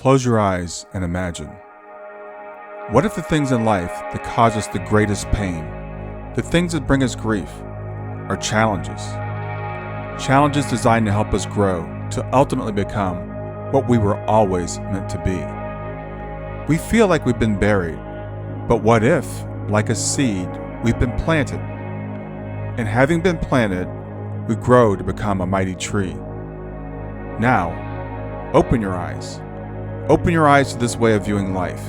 Close your eyes and imagine. What if the things in life that cause us the greatest pain, the things that bring us grief, are challenges? Challenges designed to help us grow, to ultimately become what we were always meant to be. We feel like we've been buried, but what if, like a seed, we've been planted? And having been planted, we grow to become a mighty tree. Now, open your eyes. Open your eyes to this way of viewing life.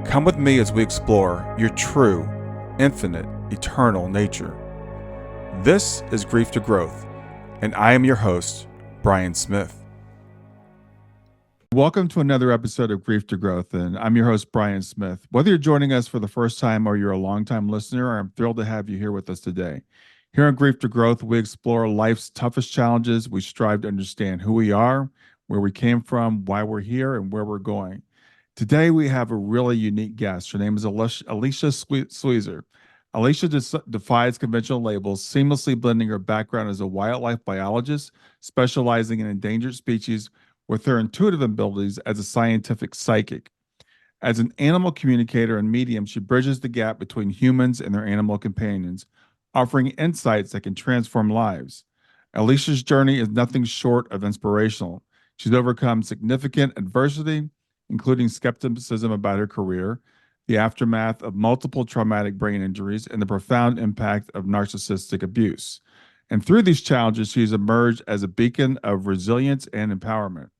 Come with me as we explore your true, infinite, eternal nature. This is Grief to Growth, and I am your host, Brian Smith. Welcome to another episode of Grief to Growth, and I'm your host, Brian Smith. Whether you're joining us for the first time or you're a longtime listener, I'm thrilled to have you here with us today. Here on Grief to Growth, we explore life's toughest challenges. We strive to understand who we are, where we came from, why we're here, and where we're going. Today, we have a really unique guest. Her name is Alicia Sweezer. Alicia defies conventional labels, seamlessly blending her background as a wildlife biologist, specializing in endangered species, with her intuitive abilities as a scientific psychic. As an animal communicator and medium, she bridges the gap between humans and their animal companions, offering insights that can transform lives. Alicia's journey is nothing short of inspirational. She's overcome significant adversity, including skepticism about her career, the aftermath of multiple traumatic brain injuries, and the profound impact of narcissistic abuse. And through these challenges, she's emerged as a beacon of resilience and empowerment.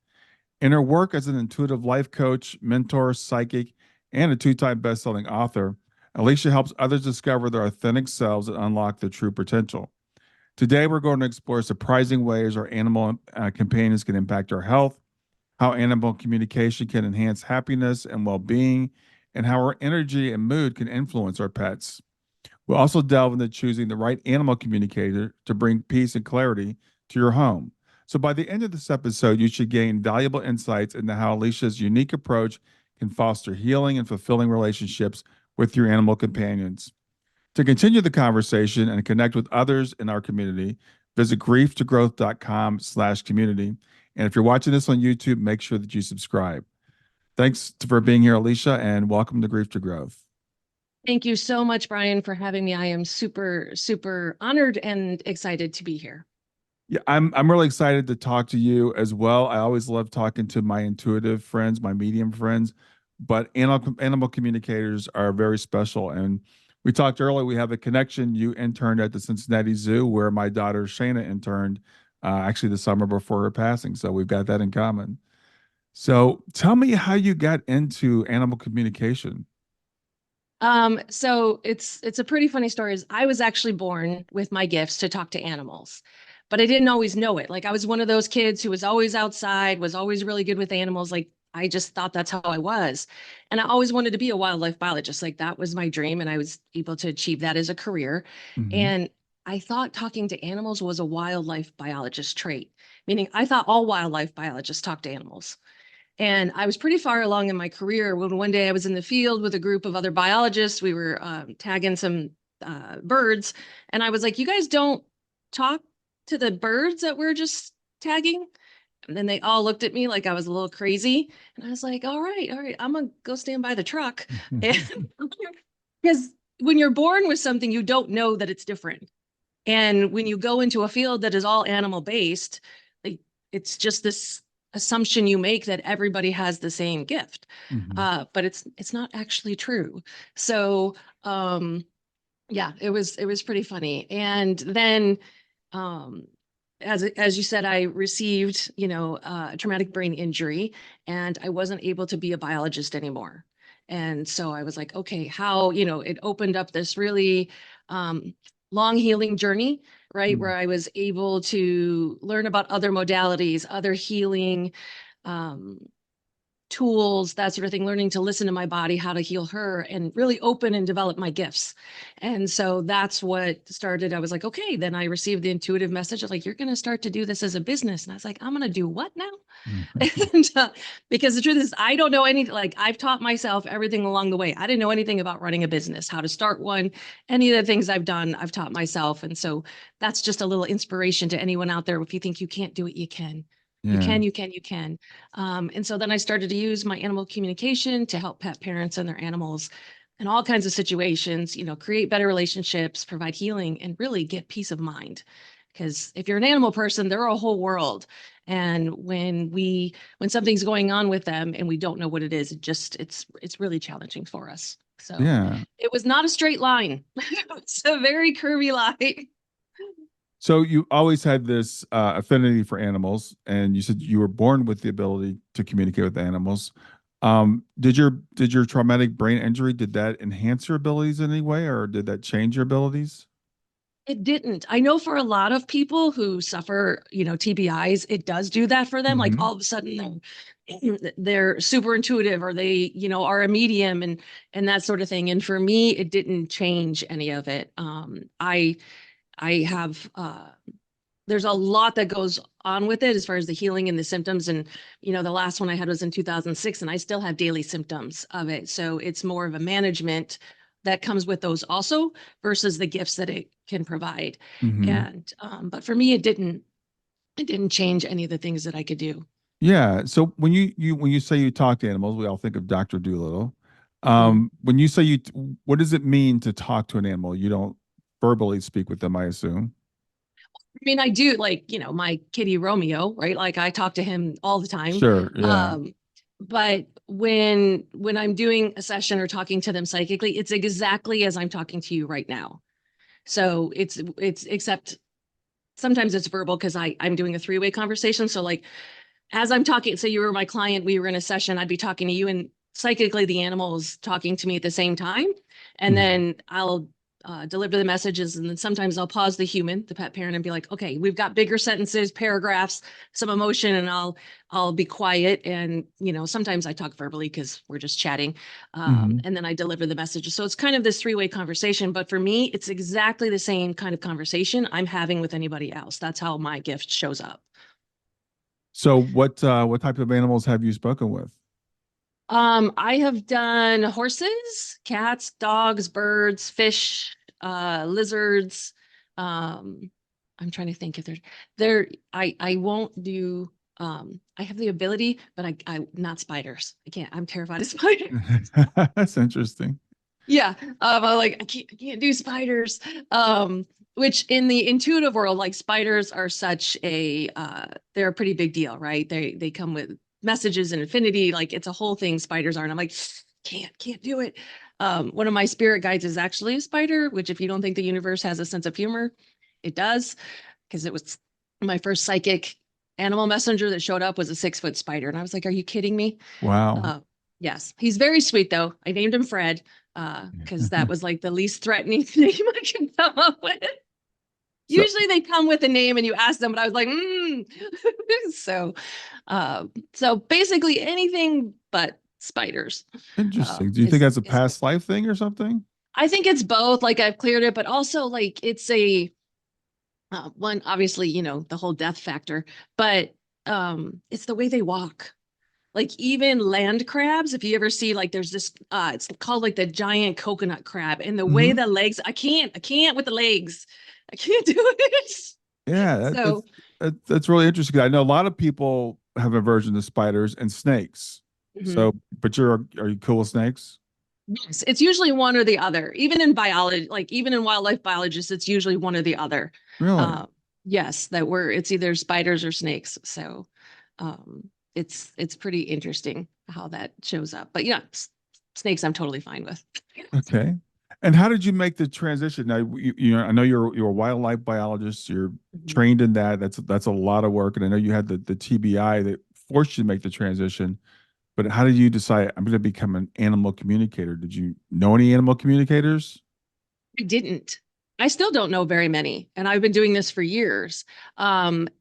In her work as an intuitive life coach, mentor, psychic, and a two-time best-selling author, Alicia helps others discover their authentic selves and unlock their true potential. Today, we're going to explore surprising ways our animal companions can impact our health, how animal communication can enhance happiness and well-being, and how our energy and mood can influence our pets. We'll also delve into choosing the right animal communicator to bring peace and clarity to your home. So by the end of this episode, you should gain valuable insights into how Alicia's unique approach can foster healing and fulfilling relationships with your animal companions. To continue the conversation and connect with others in our community, visit grieftogrowth.com/community. And if you're watching this on YouTube, make sure that you subscribe. Thanks for being here, Alicia, and welcome to Grief to Growth. Thank you so much, Brian, for having me. I am super, super honored and excited to be here. Yeah, I'm really excited to talk to you as well. I always love talking to my intuitive friends, my medium friends, but animal communicators are very special. And we talked earlier, we have a connection. You interned at the Cincinnati Zoo where my daughter Shayna interned actually the summer before her passing. So we've got that in common. So tell me how you got into animal communication. So it's a pretty funny story. Is I was actually born with my gifts to talk to animals, but I didn't always know it. Like I was one of those kids who was always outside, was always really good with animals. Like I just thought that's how I was. And I always wanted to be a wildlife biologist. Like that was my dream. And I was able to achieve that as a career. Mm-hmm. And I thought talking to animals was a wildlife biologist trait, meaning I thought all wildlife biologists talk to animals. And I was pretty far along in my career when one day I was in the field with a group of other biologists. We were tagging some birds. And I was like, you guys don't talk to the birds that we're just tagging? And then they all looked at me like I was a little crazy. And I was like, all right, I'm going to go stand by the truck. Because when you're born with something, you don't know that it's different. And when you go into a field that is all animal based, like, it's just this assumption you make that everybody has the same gift. Mm-hmm. But it's not actually true. So yeah, it was pretty funny. And then as you said, I received, a traumatic brain injury and I wasn't able to be a biologist anymore. And so I was like, okay, how, it opened up this really long healing journey, right? Mm-hmm. Where I was able to learn about other modalities, other healing tools, that sort of thing, learning to listen to my body, how to heal her, and really open and develop my gifts. And so that's what started. I was like, okay, then I received the intuitive message of like, you're going to start to do this as a business. And I was like, I'm going to do what now? Mm-hmm. And because the truth is, I don't know anything. Like I've taught myself everything along the way. I didn't know anything about running a business, how to start one, any of the things I've done, I've taught myself. And so that's just a little inspiration to anyone out there. If you think you can't do it, you can. You Yeah. can, you can, you can. And so then I started to use my animal communication to help pet parents and their animals in all kinds of situations, create better relationships, provide healing, and really get peace of mind. Because if you're an animal person, they're a whole world. And when something's going on with them and we don't know what it is, it's really challenging for us. So Yeah. it was not a straight line. It's a very curvy line. So you always had this affinity for animals, and you said you were born with the ability to communicate with animals. Did your traumatic brain injury, did that enhance your abilities in any way, or did that change your abilities? It didn't. I know for a lot of people who suffer, TBIs, it does do that for them. Like Hmm. all of a sudden they're super intuitive or they, are a medium and that sort of thing. And for me, it didn't change any of it. I have there's a lot that goes on with it as far as the healing and the symptoms. And, the last one I had was in 2006, and I still have daily symptoms of it. So it's more of a management that comes with those also versus the gifts that it can provide. Hmm. And, but for me, it didn't change any of the things that I could do. Yeah. So when you say you talk to animals, we all think of Dr. Doolittle. Mhm. When you say what does it mean to talk to an animal? You don't verbally speak with them, I assume. I mean, I do like, my kitty Romeo, right? Like I talk to him all the time. Sure. Yeah. But when I'm doing a session or talking to them psychically, it's exactly as I'm talking to you right now. So it's except sometimes it's verbal because I'm doing a three-way conversation. So like as I'm talking, so you were my client, we were in a session, I'd be talking to you and psychically the animal is talking to me at the same time. And Mhm. then I'll deliver the messages. And then sometimes I'll pause the human, the pet parent, and be like, okay, we've got bigger sentences, paragraphs, some emotion, and I'll be quiet. And, sometimes I talk verbally because we're just chatting. Mhm. And then I deliver the messages. So it's kind of this three-way conversation. But for me, it's exactly the same kind of conversation I'm having with anybody else. That's how my gift shows up. So what type of animals have you spoken with? I have done horses, cats, dogs, birds, fish, lizards. Um, I'm trying to think if I won't do I have the ability, but I not spiders. I can't, I'm terrified of spiders. That's interesting. Yeah. I like I can't do spiders. Which in the intuitive world, like spiders are such a they're a pretty big deal, right? They come with messages and infinity, like it's a whole thing, spiders are. And I'm like, can't do it. One of my spirit guides is actually a spider, which if you don't think the universe has a sense of humor, it does, because it was my first psychic animal messenger that showed up was a 6-foot spider. And I was like, are you kidding me? Wow. Uh, yes, he's very sweet though. I named him Fred because that was like the least threatening name I could come up with. So Usually they come with a name and you ask them, but I was like, mm. so, uh, so basically anything but spiders. interesting. Do you think Is that's a is past life thing or something? I think it's both. Like I've cleared it, but also like it's a one. Obviously, the whole death factor, but it's the way they walk. Like even land crabs, if you ever see like there's this it's called like the giant coconut crab, and the way Hmm. the legs, I can't with the legs. I can't do it. Yeah, So that's really interesting. 'Cause I know a lot of people have aversion to spiders and snakes. mhm. So, but are you cool with snakes? Yes, it's usually one or the other. Even in biology, like even in wildlife biologists, it's usually one or the other. Really? Uh, yes, it's either spiders or snakes. So it's pretty interesting how that shows up. But yeah, snakes I'm totally fine with. Okay. And how did you make the transition? Now, I know you're a wildlife biologist. You're Mhm. trained in that. That's a lot of work, and I know you had the TBI that forced you to make the transition. But how did you decide I'm going to become an animal communicator? Did you know any animal communicators? I didn't. I still don't know very many, and I've been doing this for years.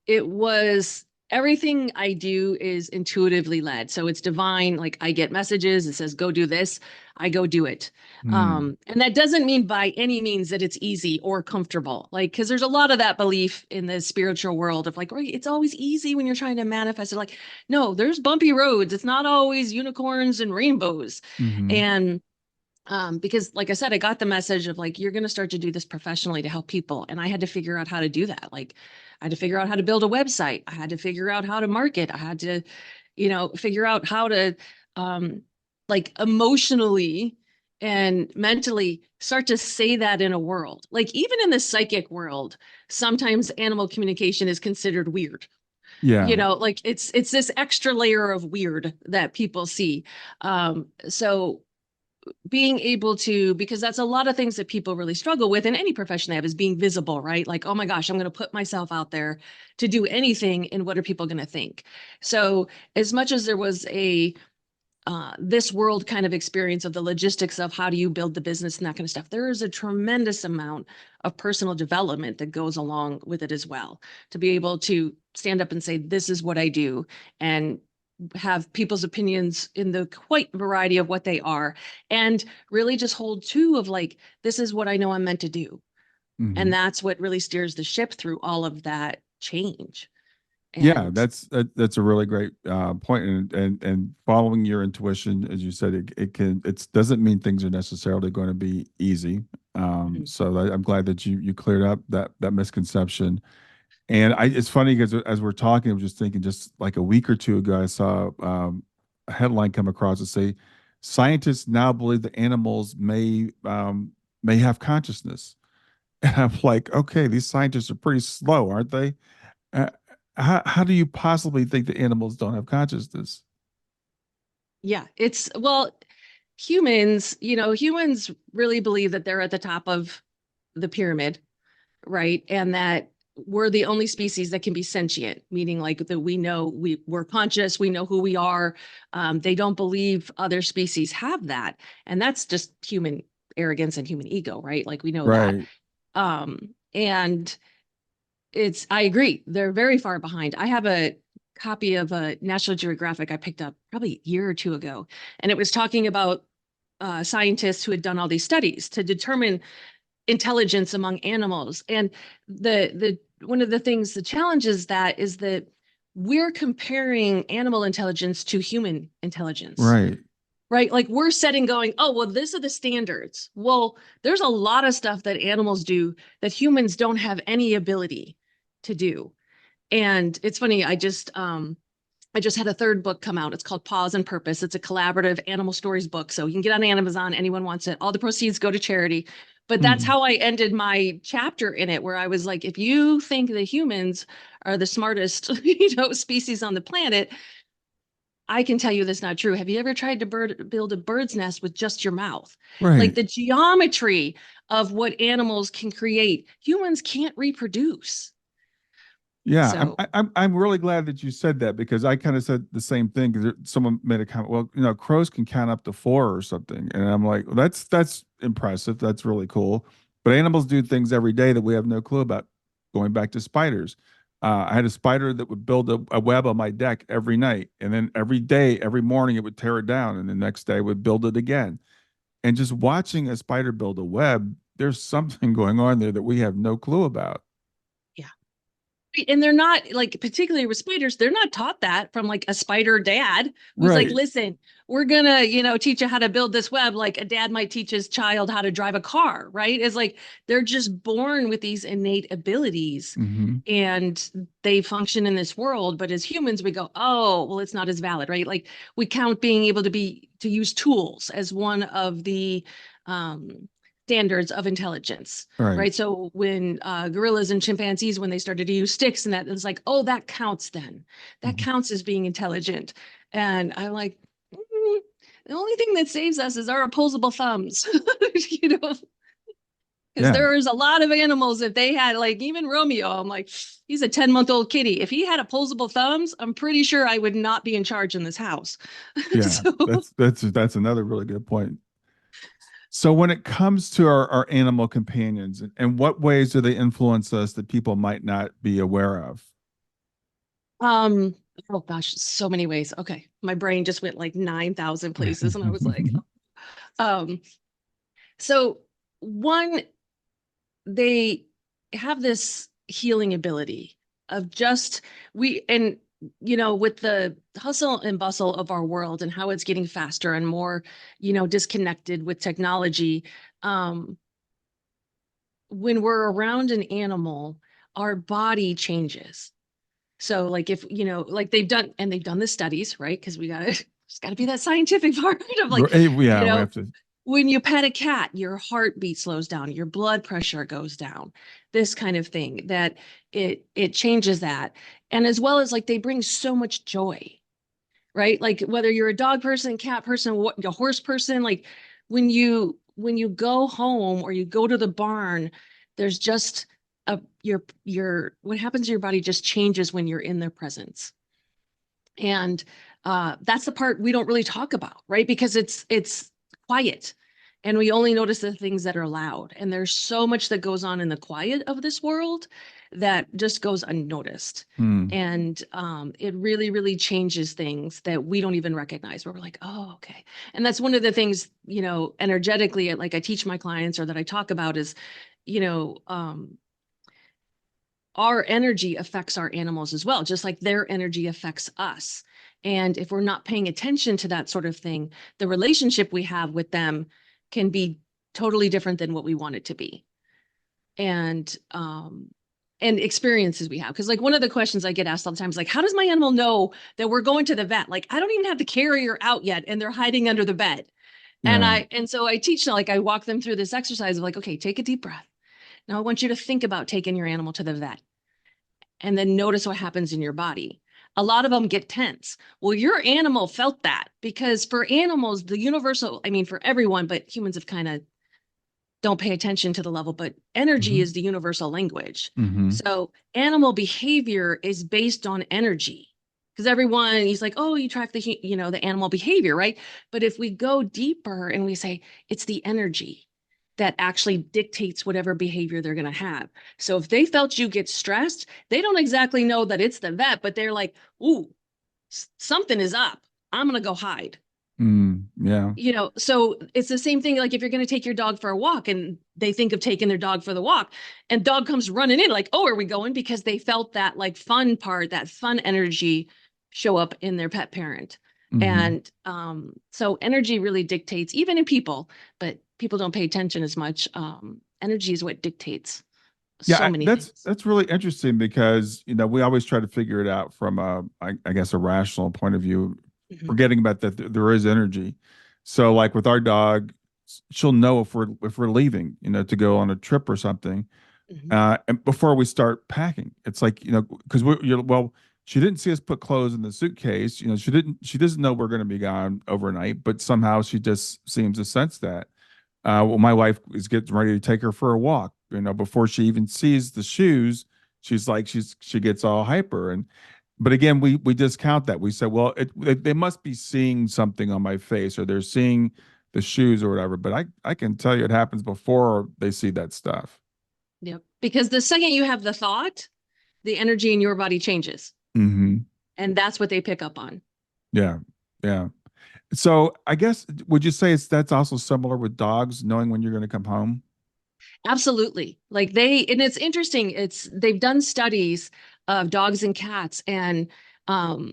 It was everything I do is intuitively led. So it's divine. Like I get messages, it says, go do this. I go do it. Hmm. And that doesn't mean by any means that it's easy or comfortable. Like, because there's a lot of that belief in the spiritual world of like, right, it's always easy when you're trying to manifest it. Like, no, there's bumpy roads. It's not always unicorns and rainbows. Hmm. And Because like I said, I got the message of like, you're going to start to do this professionally to help people. And I had to figure out how to do that. Like I had to figure out how to build a website. I had to figure out how to market. I had to, figure out how to, um, like emotionally and mentally start to say that in a world. Like even in the psychic world, sometimes animal communication is considered weird. Yeah. Like it's this extra layer of weird that people see. So being able to, because that's a lot of things that people really struggle with in any profession they have, is being visible, right? Like, oh my gosh, I'm going to put myself out there to do anything, and what are people going to think? So as much as there was a this world kind of experience of the logistics of how do you build the business and that kind of stuff, there is a tremendous amount of personal development that goes along with it as well, to be able to stand up and say, this is what I do, and have people's opinions in the quite variety of what they are, and really just hold true of like, this is what I know I'm meant to do. Mhm. And that's what really steers the ship through all of that change. Yeah, And that's a really great point. And following your intuition, as you said, it doesn't mean things are necessarily going to be easy. So I'm glad that you cleared up that misconception. And it's funny because as we're talking, I was just thinking, just like a week or two ago, I saw a headline come across and say, scientists now believe that animals may have consciousness. And I'm like, okay, these scientists are pretty slow, aren't they? Uh, how do you possibly think that animals don't have consciousness? yeah, it's, well, humans really believe that they're at the top of the pyramid, right? And that we're the only species that can be sentient, meaning like that we know we're conscious, we know who we are. They don't believe other species have that. And that's just human arrogance and human ego, right? Like we know that. Right. And I agree, they're very far behind. I have a copy of a National Geographic I picked up probably a year or two ago, and it was talking about scientists who had done all these studies to determine intelligence among animals. And the one of the things, the challenge is that we're comparing animal intelligence to human intelligence, Right. right? Like we're setting going, oh, well, these are the standards. Well, there's a lot of stuff that animals do that humans don't have any ability to do. And it's funny, I just had a third book come out. It's called Pause and Purpose. It's a collaborative animal stories book. So you can get on Amazon. Anyone wants it. All the proceeds go to charity. But that's Mhm. how I ended my chapter in it, where I was like, if you think the humans are the smartest, species on the planet, I can tell you that's not true. Have you ever tried to build a bird's nest with just your mouth? Like Right. the geometry of what animals can create, humans can't reproduce. Yeah, So I'm really glad that you said that because I kind of said the same thing because someone made a comment. Well, crows can count up to four or something, and I'm like, well, that's impressive. That's really cool. But animals do things every day that we have no clue about. Going back to spiders, I had a spider that would build a web on my deck every night, and then every day, every morning, it would tear it down, and the next day would build it again. And just watching a spider build a web, there's something going on there that we have no clue about. yeah. And they're not, like, particularly with spiders, they're not taught that from like a spider dad who's like, Right. listen, we're gonna, teach you how to build this web, like a dad might teach his child how to drive a car, right? It's like they're just born with these innate abilities, Hmm. and they function in this world. But as humans, we go, oh, well, it's not as valid, right? Like we count being able to use tools as one of the um standards of intelligence, Right. right? So when gorillas and chimpanzees, when they started to use sticks and that, it's like, oh, that counts then. That Mhm. counts as being intelligent. And I'm like, the only thing that saves us is our opposable thumbs, you know, because Yeah. there's a lot of animals, if they had, like, even Romeo, I'm like, he's a 10-month-old kitty. If he had opposable thumbs, I'm pretty sure I would not be in charge in this house. Yeah, So that's another really good point. So when it comes to our animal companions, in what ways do they influence us that people might not be aware of? um oh gosh, so many ways. Okay, my brain just went like 9,000 places, and I was like, um so one, they have this healing ability of just, we and with the hustle and bustle of our world and how it's getting faster and more, disconnected with technology, when we're around an animal, our body changes. So like if, like they've done the studies, right? Because it's gotta be that scientific part of like, Yeah, we have to. when you pet a cat, your heartbeat slows down, your blood pressure goes down, this kind of thing, that it changes that. And as well as like they bring so much joy, right? Like whether you're a dog person, cat person, a horse person, like when you go home or you go to the barn, there's just your what happens to your body just changes when you're in their presence. And that's the part we don't really talk about, right? Because it's quiet and we only notice the things that are loud. And there's so much that goes on in the quiet of this world that just goes unnoticed. Hmm. And it really, really changes things that we don't even recognize, where we're like, oh, okay. And that's one of the things, energetically, like I teach my clients or that I talk about is, you know, um, our energy affects our animals as well, just like their energy affects us. And if we're not paying attention to that sort of thing, the relationship we have with them can be totally different than what we want it to be. And experiences we have. Because like one of the questions I get asked all the time is like, how does my animal know that we're going to the vet? Like, I don't even have the carrier out yet and they're hiding under the bed. Yeah. And so I teach them, like I walk them through this exercise of like, okay, take a deep breath. Now I want you to think about taking your animal to the vet and then notice what happens in your body. A lot of them get tense. Well, your animal felt that, because for animals, the universal, I mean, for everyone, but humans have kind of don't pay attention to the level, but energy Hmm. is the universal language. Hmm. So animal behavior is based on energy, because everyone, he's like, oh, you track the animal behavior, right? But if we go deeper and we say it's the energy that actually dictates whatever behavior they're going to have. So if they felt you get stressed, they don't exactly know that it's the vet, but they're like, ooh, something is up. I'm going to go hide. Yeah. So it's the same thing. Like if you're going to take your dog for a walk and they think of taking their dog for the walk and dog comes running in like, oh, are we going? Because they felt that like fun part, that fun energy show up in their pet parent. Hmm. And so energy really dictates, even in people, but people don't pay attention as much. Energy is what dictates Yeah, so many that's things. that's really interesting because we always try to figure it out from I guess a rational point of view, Mhm, forgetting about that there is energy. So like with our dog, she'll know if we're leaving, to go on a trip or something, mhm, and before we start packing. It's like because she didn't see us put clothes in the suitcase. She doesn't know we're going to be gone overnight, but somehow she just seems to sense that. Well, my wife is getting ready to take her for a walk. Before she even sees the shoes, she's like, she gets all hyper. But again, we discount that. We said, well, they must be seeing something on my face, or they're seeing the shoes or whatever. But I can tell you, it happens before they see that stuff. yep. Because the second you have the thought, the energy in your body changes. Hmm. And that's what they pick up on. Yeah, yeah. So I guess would you say that's also similar with dogs, knowing when you're going to come home? Absolutely. And it's interesting. They've done studies of dogs and cats. And I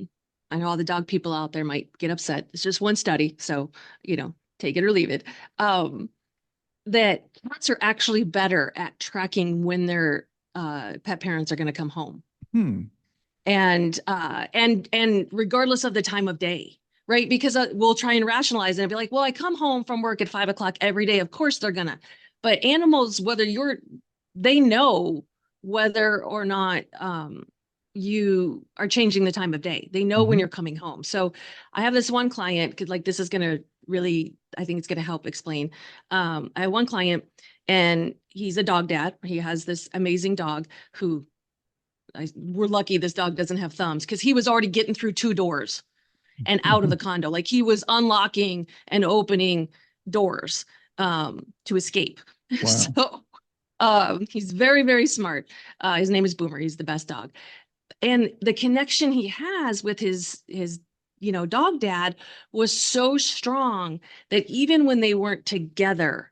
know all the dog people out there might get upset. It's just one study. So, take it or leave it. Um, that cats are actually better at tracking when their pet parents are going to come home. Hmm. And regardless of the time of day, right? Because we'll try and rationalize it and be like, well, I come home from work at 5 o'clock every day. Of course they're gonna. But animals, they know whether or not you are changing the time of day. They know when Hmm. you're coming home. So I have this one client, because like this is gonna really, I think it's gonna help explain. I have one client and he's a dog dad. He has this amazing dog who we're lucky this dog doesn't have thumbs, because he was already getting through two doors and out of the condo. Like he was unlocking and opening doors to escape. Wow. So he's very, very smart. His name is Boomer. He's the best dog. And the connection he has with his dog dad was so strong that even when they weren't together,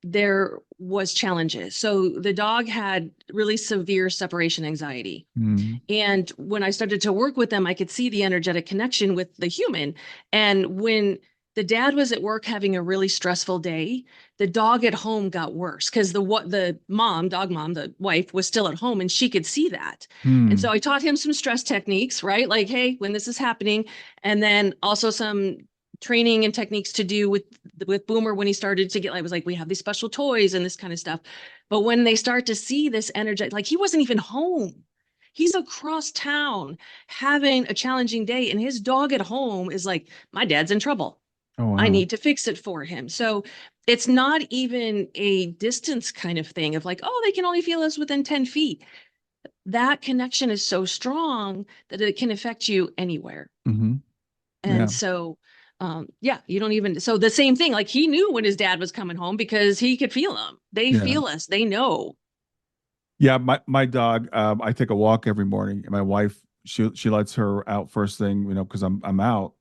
there was challenges. So the dog had really severe separation anxiety. Mm. And when I started to work with them, I could see the energetic connection with the human. And when the dad was at work having a really stressful day, the dog at home got worse because the mom, dog mom, the wife was still at home and she could see that. And so Mm. I taught him some stress techniques, right? Like, hey, when this is happening, and then also some training and techniques to do with Boomer when he started to get, I was like, we have these special toys and this kind of stuff. But when they start to see this energy, like he wasn't even home. He's across town having a challenging day, and his dog at home is like, my dad's in trouble. Oh, I wow. need to fix it for him. So it's not even a distance kind of thing of like, oh, they can only feel us within 10 feet. That connection is so strong that it can affect you anywhere. Hmm. And Yeah. so, yeah, you don't even, so the same thing, like he knew when his dad was coming home because he could feel them. They Yeah. feel us, they know. Yeah. My dog, I take a walk every morning, and my wife, she lets her out first thing, because I'm out,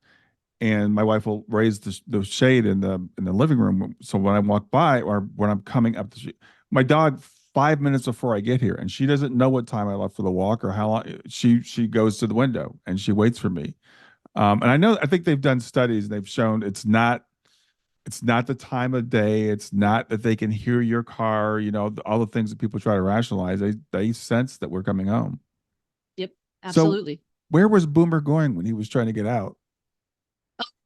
and my wife will raise the shade in the living room. So when I walk by, or when I'm coming up the street, my dog, 5 minutes before I get here, and she doesn't know what time I left for the walk or how long, she goes to the window and she waits for me. And I think they've done studies, and they've shown it's not the time of day. It's not that they can hear your car, all the things that people try to rationalize. They sense that we're coming home. Yep, So absolutely. where was Boomer going when he was trying to get out?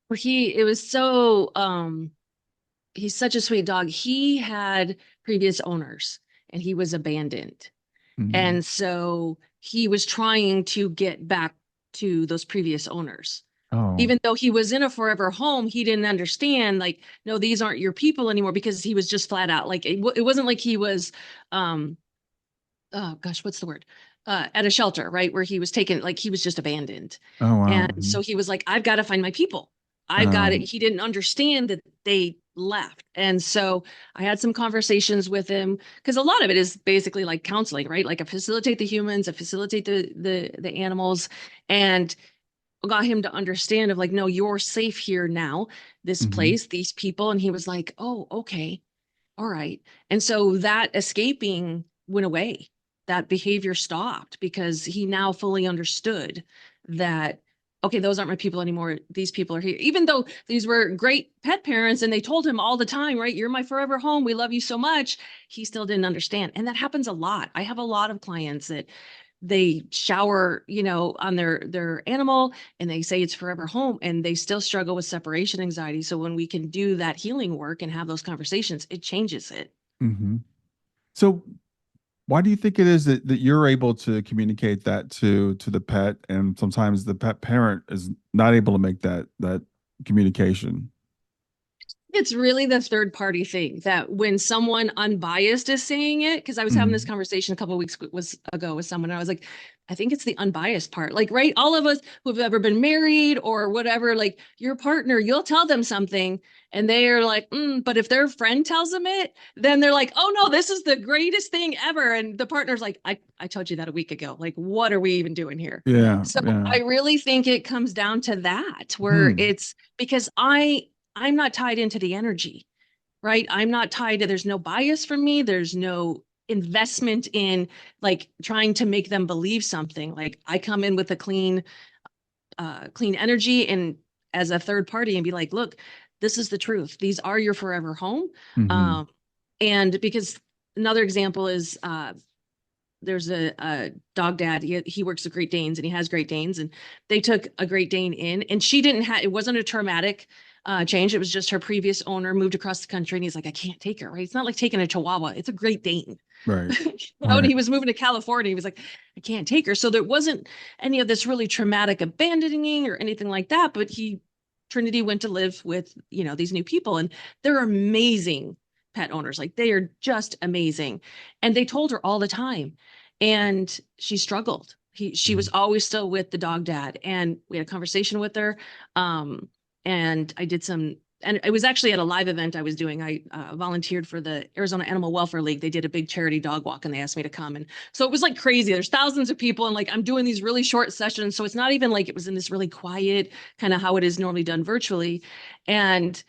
It was so, he's such a sweet dog. He had previous owners and he was abandoned. Mhm. And so he was trying to get back to those previous owners. Oh, Even though he was in a forever home, he didn't understand, like, no, these aren't your people anymore, because he was just flat out like, it wasn't like he was, um, oh gosh, what's the word? At a shelter, right? Where he was taken, like he was just abandoned. oh wow. And Mhm. so he was like, I've got to find my people. I've got it. Um, He didn't understand that they left. And so I had some conversations with him because a lot of it is basically like counseling, right? Like I facilitate the humans, I facilitate the animals, and got him to understand of like, no, you're safe here now, this mhm. place, these people. And he was like, oh, okay. All right. And so that escaping went away. That behavior stopped because he now fully understood that, okay, those aren't my people anymore. These people are here. Even though these were great pet parents and they told him all the time, right? You're my forever home. We love you so much. He still didn't understand. And that happens a lot. I have a lot of clients that they shower, on their animal and they say it's forever home and they still struggle with separation anxiety. So when we can do that healing work and have those conversations, it changes it. Mhm. So why do you think it is that you're able to communicate that to the pet, and sometimes the pet parent is not able to make that communication? It's really the third party thing that when someone unbiased is saying it, because I was having this Mhm. conversation a couple of weeks ago with someone, and I was like, I think it's the unbiased part. Like, right, all of us who've ever been married or whatever, like your partner, you'll tell them something, and they are like, but if their friend tells them it, then they're like, oh no, this is the greatest thing ever, and the partner's like, I told you that a week ago. Like, what are we even doing here? Yeah, So yeah. I really think it comes down to that, where Hmm. it's because I'm not tied into the energy, right? I'm not tied to, there's no bias from me. There's no investment in like trying to make them believe something. Like I come in with a clean energy and as a third party and be like, look, this is the truth. These are your forever home. Hmm. Um, and because another example is there's a dog dad. He works with Great Danes and he has Great Danes, and they took a Great Dane in, and she didn't have. It wasn't a traumatic change. It was just her previous owner moved across the country, and he's like, I can't take her. Right? It's not like taking a Chihuahua. It's a Great Dane. Right, And right. he was moving to California. He was like, I can't take her. So there wasn't any of this really traumatic abandoning or anything like that. But Trinity went to live with these new people, and they're amazing pet owners. Like they are just amazing, and they told her all the time and she struggled. She was Mhm. always still with the dog dad, and we had a conversation with her. And I did some, and it was actually at a live event I was doing. I volunteered for the Arizona Animal Welfare League. They did a big charity dog walk, and they asked me to come. And so it was like crazy. There's thousands of people, and like I'm doing these really short sessions, so it's not even like it was in this really quiet kind of how it is normally done virtually. And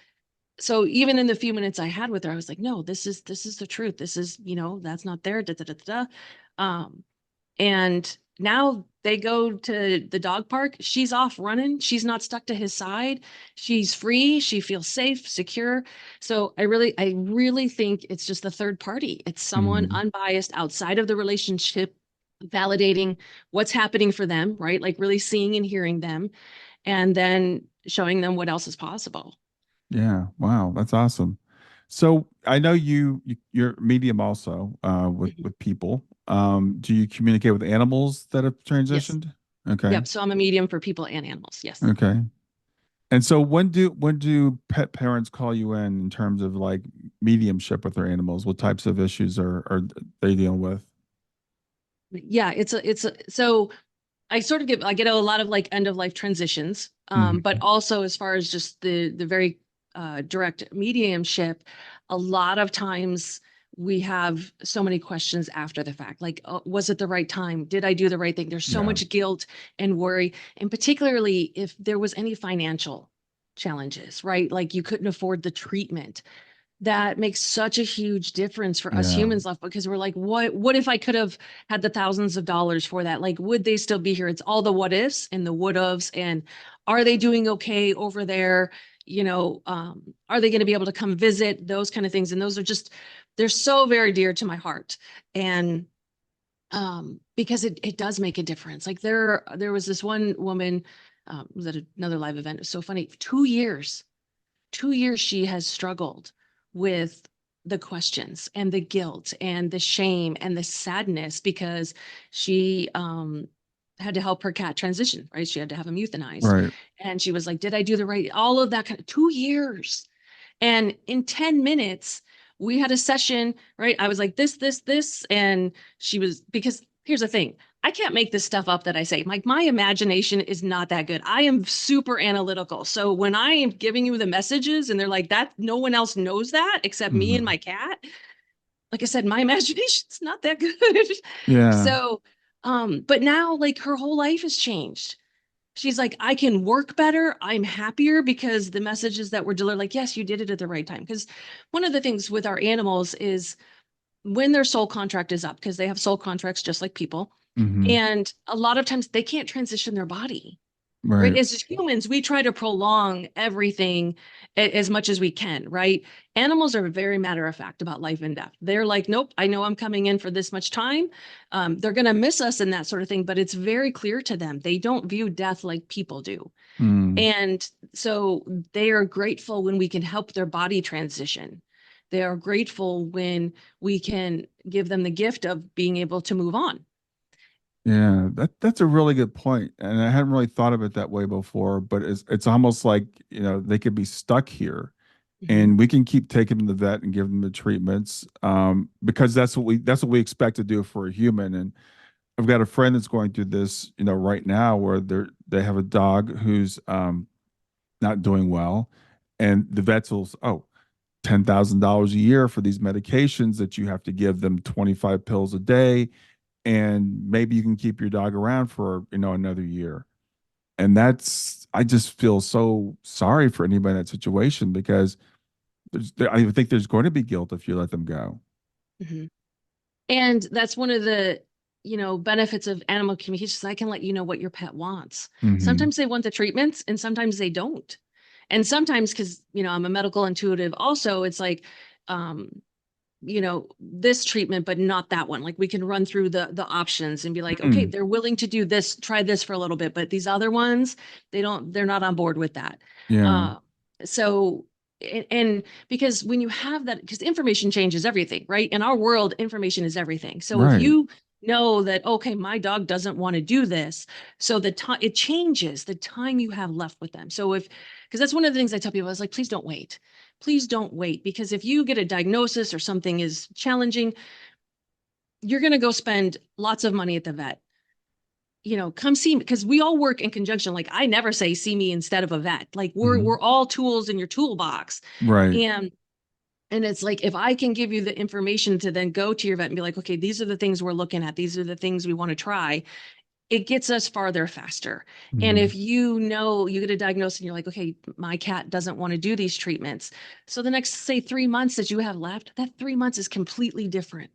So even in the few minutes I had with her, I was like, no, this is the truth. This is, that's not there. Da, da, da, da, da. And now they go to the dog park. She's off running. She's not stuck to his side. She's free. She feels safe, secure. So I really think it's just the third party. It's someone Mhm. unbiased outside of the relationship, validating what's happening for them, right? Like really seeing and hearing them, and then showing them what else is possible. Yeah. Wow. That's awesome. So I know you're a medium also with Mhm. people. Do you communicate with animals that have Yes. transitioned? Okay. Yep. So I'm a medium for people and animals. Yes. Okay. And so when do pet parents call you in terms of like mediumship with their animals? What types of issues are they dealing with? Yeah. So I get a lot of like end of life transitions, but Hmm. also as far as just the very direct mediumship, a lot of times we have so many questions after the fact, like, oh, was it the right time? Did I do the right thing? There's so Yeah. much guilt and worry, and particularly if there was any financial challenges, right? Like you couldn't afford the treatment, that makes such a huge difference for us Yeah. humans left, because we're like, what if I could have had the thousands of dollars for that? Like, would they still be here? It's all the what ifs and the would haves, and are they doing okay over there? Are they going to be able to come visit? Those kind of things. And those are just, they're so very dear to my heart. And because it does make a difference. Like there was this one woman, was at another live event. It was so funny. 2 years 2 years she has struggled with the questions and the guilt and the shame and the sadness, because she had to help her cat transition, right? She had to have him euthanized. Right. And she was like, did I do the right? All of that kind of 2 years. And in 10 minutes, we had a session, right? I was like, this. And she was, because here's the thing, I can't make this stuff up that I say. Like my imagination is not that good. I am super analytical. So when I am giving you the messages and they're like that, no one else knows that except me and Hmm. my cat. Like I said, my imagination's not that good. Yeah. So, but now like her whole life has changed. She's like, I can work better. I'm happier because the messages that were delivered, like, yes, you did it at the right time. Because one of the things with our animals is when their soul contract is up, because they have soul contracts just like people. Hmm. And a lot of times they can't transition their body, right? Right. As humans, we try to prolong everything as much as we can, right? Animals are very matter of fact about life and death. They're like, nope, I know I'm coming in for this much time. They're going to miss us and that sort of thing, but it's very clear to them. They don't view death like people do. Mm. And so they are grateful when we can help their body transition. They are grateful when we can give them the gift of being able to move on. Yeah, that's a really good point, and I hadn't really thought of it that way before. But it's almost like they could be stuck here, Mhm. and we can keep taking them to the vet and give them the treatments, because that's what we expect to do for a human. And I've got a friend that's going through this, right now, where they have a dog who's not doing well, and the vets will, oh, $10,000 a year for these medications that you have to give them 25 pills a day, and maybe you can keep your dog around for another year. And I just feel so sorry for anybody in that situation, because I even think there's going to be guilt if you let them go. Mhm. And that's one of the, benefits of animal communication. I can let you know what your pet wants. Hmm. Sometimes they want the treatments and sometimes they don't. And sometimes, because, I'm a medical intuitive also, it's like, um, this treatment, but not that one. Like we can run through the options and be like, okay, Mm. they're willing to do this, try this for a little bit, but these other ones, they're not on board with that. Yeah. Uh, so and because when you have that, because information changes everything, right? In our world, information is everything. So if Right. you know that, okay, my dog doesn't want to do this, so the time it changes the time you have left with them. So if, because that's one of the things I tell people, I was like, please don't wait, because if you get a diagnosis or something is challenging, you're going to go spend lots of money at the vet. Come see me, because we all work in conjunction. Like I never say see me instead of a vet. Like we're Hmm. all tools in your toolbox. Right. And it's like, if I can give you the information to then go to your vet and be like, okay, these are the things we're looking at, these are the things we want to try, it gets us farther faster. And Mhm. if you know, you get a diagnosis and you're like, okay, my cat doesn't want to do these treatments. So the next, say, 3 months that you have left, that 3 months is completely different.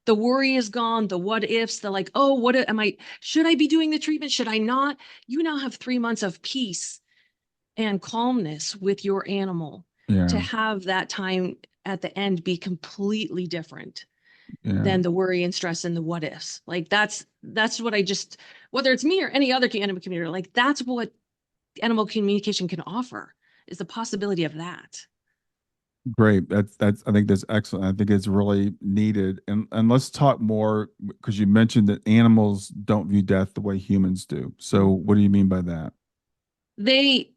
The worry is gone, the what ifs, the like, oh, should I be doing the treatment? Should I not? You now have 3 months of peace and calmness with your animal to Yeah. have that time at the end be completely different Yeah. than the worry and stress and the what ifs. Like that's what I just, whether it's me or any other animal communicator, like that's what animal communication can offer, is the possibility of that. Great. That's I think that's excellent. I think it's really needed. And let's talk more because you mentioned that animals don't view death the way humans do. So what do you mean by that? They,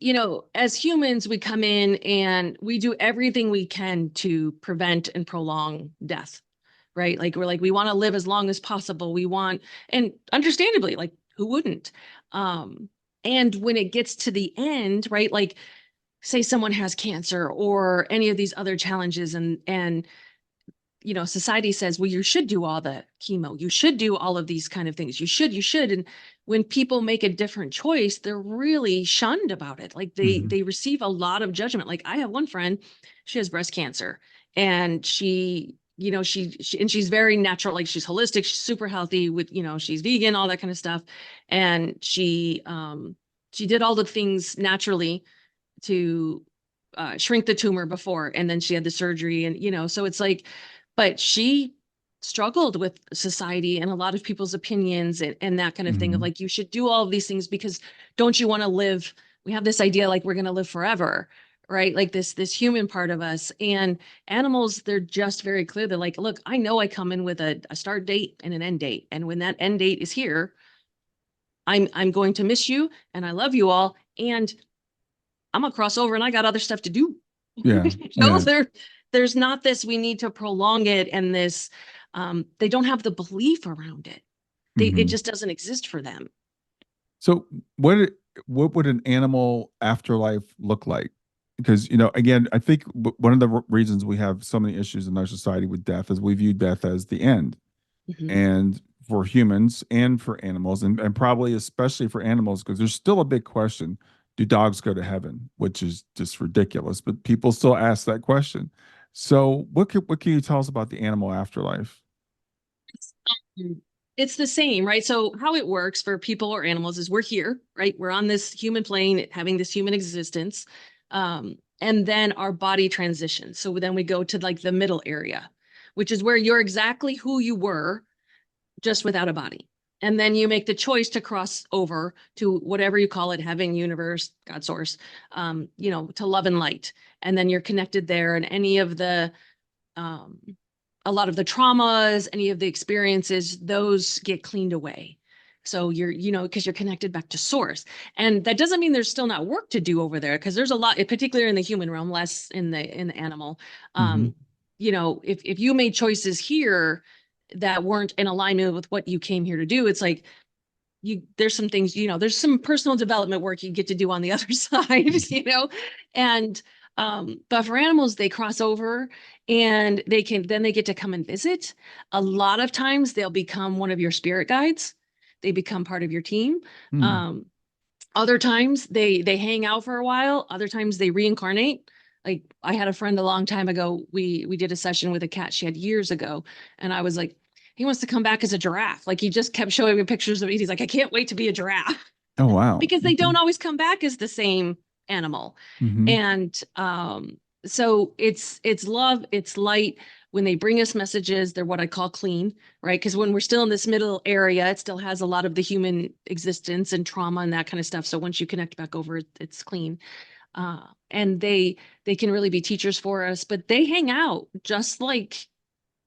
as humans, we come in and we do everything we can to prevent and prolong death, right? Like we're like, we want to live as long as possible. We want, and understandably, like who wouldn't? Um, and when it gets to the end, right? Like say someone has cancer or any of these other challenges, and society says, well, you should do all the chemo, you should do all of these kind of things, you should. And when people make a different choice, they're really shunned about it. Like they Hmm. they receive a lot of judgment. Like I have one friend, she has breast cancer, and she and she's very natural, like she's holistic, she's super healthy with, she's vegan, all that kind of stuff. And she did all the things naturally to shrink the tumor before, and then she had the surgery, and so it's like, but she struggled with society and a lot of people's opinions, and that kind of thing of Hmm. like, you should do all of these things because don't you want to live, we have this idea like we're going to live forever, right? Like this human part of us. And animals, they're just very clear. They're like, look, I know I come in with a start date and an end date, and when that end date is here, I'm going to miss you, and I love you all, and I'm gonna cross over and I got other stuff to do. Yeah. Yeah. There's not this, we need to prolong it, and this, they don't have the belief around it. It Hmm. just doesn't exist for them. So what would an animal afterlife look like? Because again, I think one of the reasons we have so many issues in our society with death is we view death as the end. Mhm. And for humans and for animals, and probably especially for animals, because there's still a big question: do dogs go to heaven? Which is just ridiculous, but people still ask that question. So what can you tell us about the animal afterlife? Mm. It's the same, right? So how it works for people or animals is we're here, right? We're on this human plane, having this human existence. And then our body transitions. So then we go to like the middle area, which is where you're exactly who you were, just without a body. And then you make the choice to cross over to whatever you call it, heaven, universe, God source, to love and light. And then you're connected there, and any of the um, a lot of the traumas, any of the experiences, those get cleaned away. So because you're connected back to source. And that doesn't mean there's still not work to do over there, because there's a lot, particularly in the human realm, less in the animal. Hmm. Um, if you made choices here that weren't in alignment with what you came here to do, it's like there's some things, there's some personal development work you get to do on the other side, and but for animals, they cross over, and they get to come and visit. A lot of times they'll become one of your spirit guides. They become part of your team. Hmm. um Other times they hang out for a while. Other times they reincarnate. Like I had a friend a long time ago. We did a session with a cat she had years ago, and I was like, he wants to come back as a giraffe. Like he just kept showing me pictures of it. He's like, I can't wait to be a giraffe. Oh wow. Because they Okay. don't always come back as the same animal. Hmm. And so it's love, it's light. When they bring us messages, they're what I call clean, right? Because when we're still in this middle area, it still has a lot of the human existence and trauma and that kind of stuff. So once you connect back over, it's clean. And they can really be teachers for us, but they hang out just like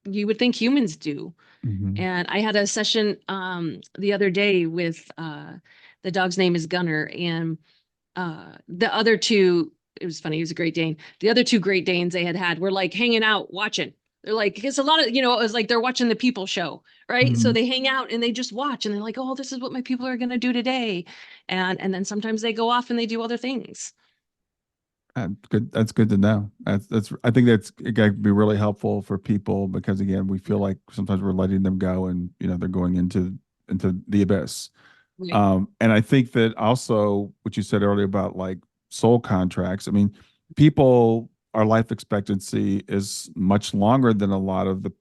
you would think humans do. Hmm. And I had a session the other day with the dog's name is Gunner, and the other two, it was funny, he was a Great Dane. The other two Great Danes they had were like hanging out watching. They're like, it's a lot of, it was like they're watching the people show, right? So Hmm. they hang out and they just watch, and they're like, oh, this is what my people are going to do today. And then sometimes they go off and they do other things. Good. That's good to know. That's. I think that's it could be really helpful for people because again, we feel like sometimes we're letting them go, and they're going into the abyss. Right. And I think that also what you said earlier about like soul contracts. I mean, people, our life expectancy is much longer than a lot of the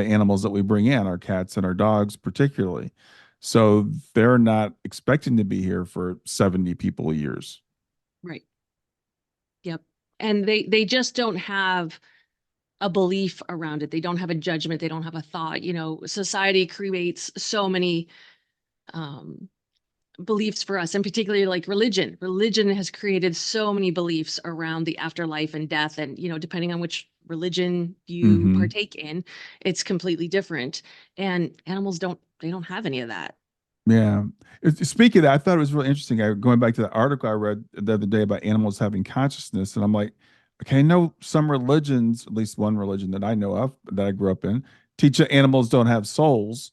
animals that we bring in, our cats and our dogs, particularly. So they're not expecting to be here for 70 people years. Right. Yep. And they just don't have a belief around it. They don't have a judgment. They don't have a thought. You know, society creates so many um, beliefs for us, and particularly like religion. Religion has created so many beliefs around the afterlife and death. And, you know, depending on which religion you Hmm. partake in, it's completely different. And animals they don't have any of that. Yeah. Speaking of that, I thought it was really interesting. Going back to the article I read the other day about animals having consciousness, and I'm like, okay, I know some religions, at least one religion that I know of that I grew up in, teach that animals don't have souls.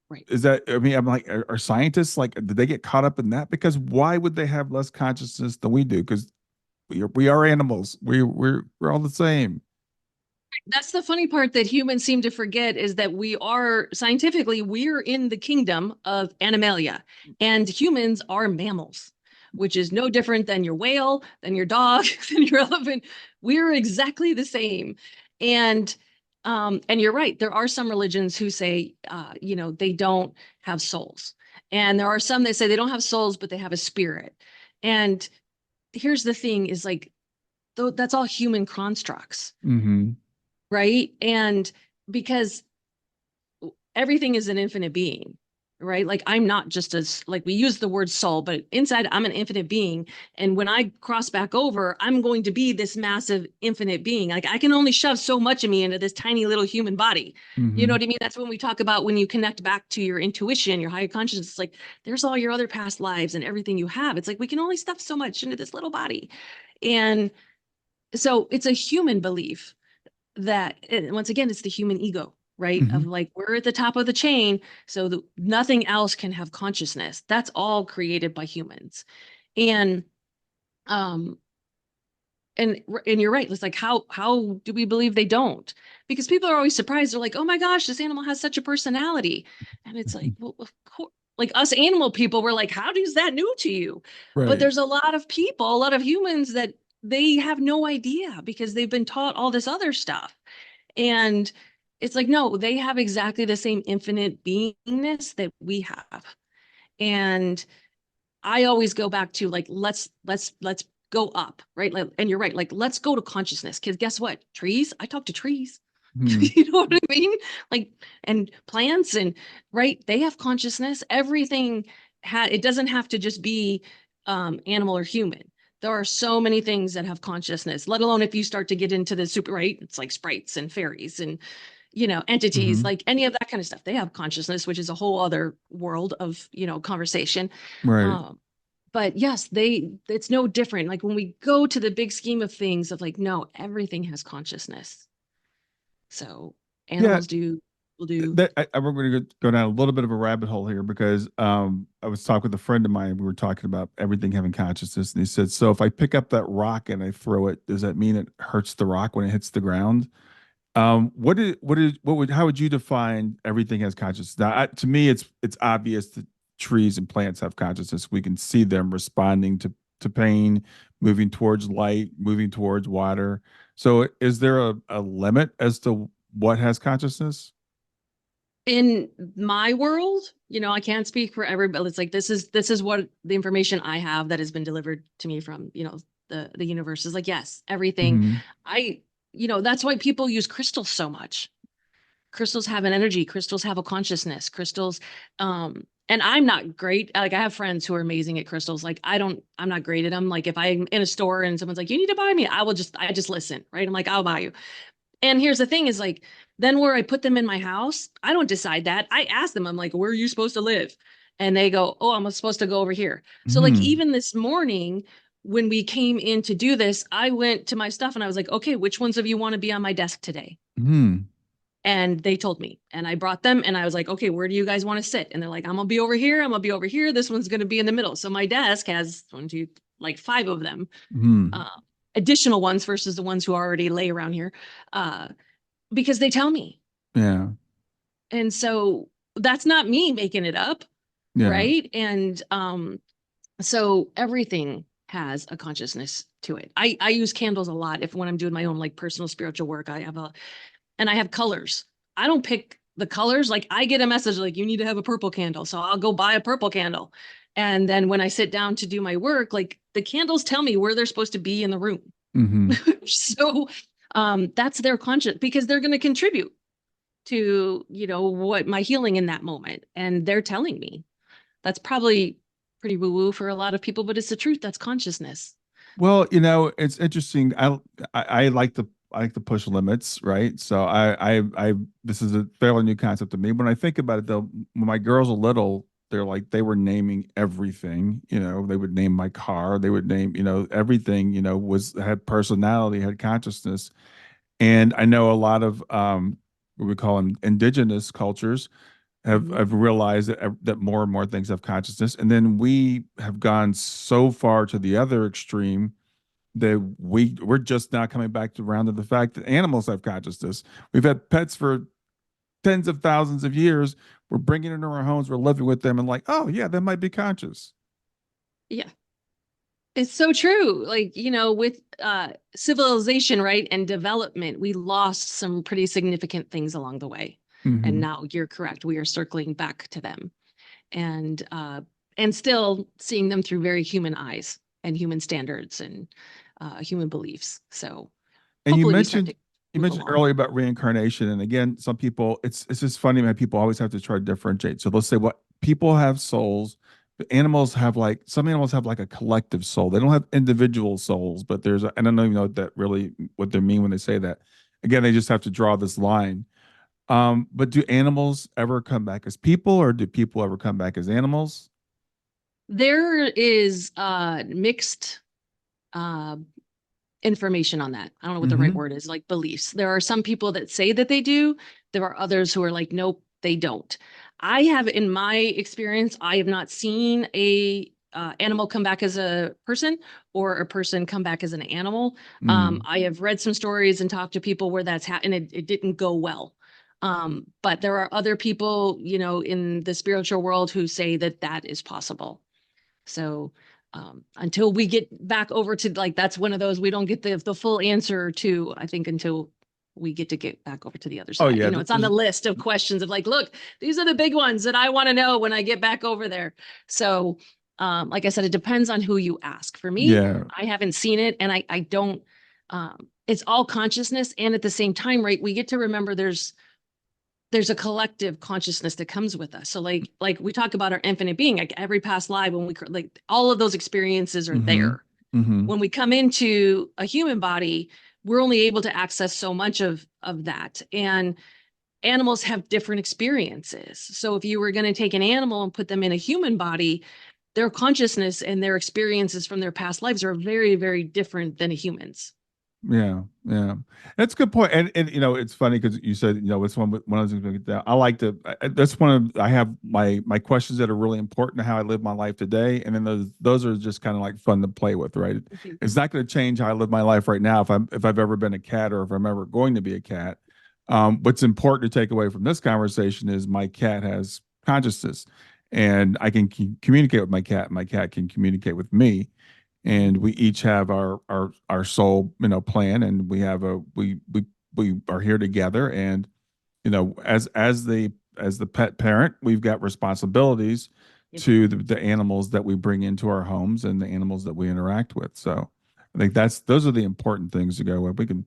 Right. Is that, I mean, I'm like, are scientists like, did they get caught up in that? Because why would they have less consciousness than we do? Because we are animals. We're all the same. That's the funny part that humans seem to forget is that we are scientifically, we're in the kingdom of animalia, and humans are mammals, which is no different than your whale, than your dog, than your elephant. We're exactly the same. And you're right. There are some religions who say, you know, they don't have souls. And there are some that say they don't have souls, but they have a spirit. And here's the thing is like, though that's all human constructs, Hmm. right? And because everything is an infinite being, right? Like I'm not just as like we use the word soul, but inside I'm an infinite being. And when I cross back over, I'm going to be this massive infinite being. Like I can only shove so much of me into this tiny little human body. You know Hmm. what I mean? That's when we talk about when you connect back to your intuition, your higher consciousness. It's like there's all your other past lives and everything you have. It's like we can only stuff so much into this little body. And so it's a human belief that once again it's the human ego, right, of Hmm. like we're at the top of the chain, so nothing else can have consciousness. That's all created by humans. And um and and you're right, it's like how do we believe they don't? Because people are always surprised. They're like, oh my gosh, this animal has such a personality. And it's like, well, of course, like us animal people, we're like, how is that new to you? But Right. there's a lot of people, a lot of humans that they have no idea because they've been taught all this other stuff. And it's like, no, they have exactly the same infinite beingness that we have. And I always go back to like, let's go up, right? Like, and you're right, like, let's go to consciousness. Because guess what? Trees, I talk to trees. Hmm. You know what I mean? Like, and plants and right, they have consciousness. Everything it doesn't have to just be animal or human. There are so many things that have consciousness, let alone if you start to get into the super, right? It's like sprites and fairies and, you know, entities, Hmm. like any of that kind of stuff. They have consciousness, which is a whole other world of, you know, conversation. Right. Um, but yes, it's no different. Like when we go to the big scheme of things of like, no, everything has consciousness. So Yeah. animals do, will do. We're going to go down a little bit of a rabbit hole here because I was talking with a friend of mine. We were talking about everything having consciousness, and he said, "So if I pick up that rock and I throw it, does that mean it hurts the rock when it hits the ground?" How would you define everything has consciousness? Now, to me, it's obvious that trees and plants have consciousness. We can see them responding to pain, moving towards light, moving towards water. So, is there a limit as to what has consciousness? In my world, you know, I can't speak for everybody. It's like this is what the information I have that has been delivered to me from, you know, the universe is like, yes, everything. Hmm. I, you know, that's why people use crystals so much. Crystals have an energy, crystals have a consciousness, crystals and I'm not great. Like I have friends who are amazing at crystals. Like I'm not great at them. Like if I'm in a store and someone's like, you need to buy me, I just listen, right? I'm like, I'll buy you. And here's the thing is like, then where I put them in my house, I don't decide that. I ask them, I'm like, where are you supposed to live? And they go, oh, I'm supposed to go over here. So like Hmm. even this morning, when we came in to do this, I went to my stuff and I was like, okay, which ones of you want to be on my desk today? Hmm. And they told me, and I brought them, and I was like, okay, where do you guys want to sit? And they're like, I'm gonna be over here. I'm gonna be over here. This one's gonna be in the middle. So my desk has one, two, like five of them, Hmm. uh, additional ones versus the ones who already lay around here, uh, because they tell me. Yeah. And so that's not me making it up. Yeah. right? And so everything has a consciousness to it. I use candles a lot if when I'm doing my own like personal spiritual work. I have colors. I don't pick the colors. Like I get a message like you need to have a purple candle. So I'll go buy a purple candle. And then when I sit down to do my work, like the candles tell me where they're supposed to be in the room. Hmm. So that's their conscience because they're going to contribute to, what my healing in that moment. And they're telling me that's probably pretty woo woo for a lot of people, but it's the truth. That's consciousness. Well, it's interesting. I I like to push limits, right? So this is a fairly new concept to me. When I think about it, though, when my girls were little, they were naming everything. They would name my car. They would name, everything. Was had personality, had consciousness. And I know a lot of what we call them indigenous cultures Mhm. have realized that more and more things have consciousness, and then we have gone so far to the other extreme that we're just now coming back to around to the fact that animals have consciousness. We've had pets for tens of thousands of years. We're bringing it into our homes. We're living with them, and like, oh yeah, they might be conscious. Yeah. It's so true. Like, with civilization, right, and development, we lost some pretty significant things along the way. And Hmm. now you're correct. We are circling back to them and still seeing them through very human eyes and human standards and human beliefs. So And hopefully we start to you move mentioned along. earlier about reincarnation, and again, some people it's just funny how people always have to try to differentiate. So let's say what people have souls, but animals have like some animals have like a collective soul. They don't have individual souls, but I don't even know what they mean when they say that. Again, they just have to draw this line. But do animals ever come back as people, or do people ever come back as animals? There is mixed uh, information on that. I don't know what the right Hmm. word is, like beliefs. There are some people that say that they do. There are others who are like, nope, they don't. I have, in my experience, I have not seen a animal come back as a person or a person come back as an animal. Mm. I have read some stories and talked to people where that's happened and it didn't go well. But there are other people, in the spiritual world who say that that is possible. So until we get back over to like that's one of those we don't get the full answer to, I think, until we get back over to the other Oh side. yeah, It's on the list of questions of like, look, these are the big ones that I want to know when I get back over there. So like I said, it depends on who you ask. For me, yeah. I haven't seen it and I don't it's all consciousness. And at the same time, right, we get to remember there's a collective consciousness that comes with us. So like we talk about our infinite being, like every past life when we like all of those experiences are Hmm. there. Hmm. When we come into a human body, we're only able to access so much of that. And animals have different experiences. So if you were going to take an animal and put them in a human body, their consciousness and their experiences from their past lives are very, very different than a human's. Yeah, yeah, that's a good point. And it's funny because you said it's one of the things we get down. I like to. That's one of I have my questions that are really important to how I live my life today, and then those are just kind of like fun to play with, right? Mhm. It's not going to change how I live my life right now if I've ever been a cat or if I'm ever going to be a cat. What's important to take away from this conversation is my cat has consciousness, and I can communicate with my cat. My cat can communicate with me, and we each have our soul plan, and we are here together, and as the pet parent, we've got responsibilities Yep. to the animals that we bring into our homes and the animals that we interact with. So I think those are the important things to go with. We can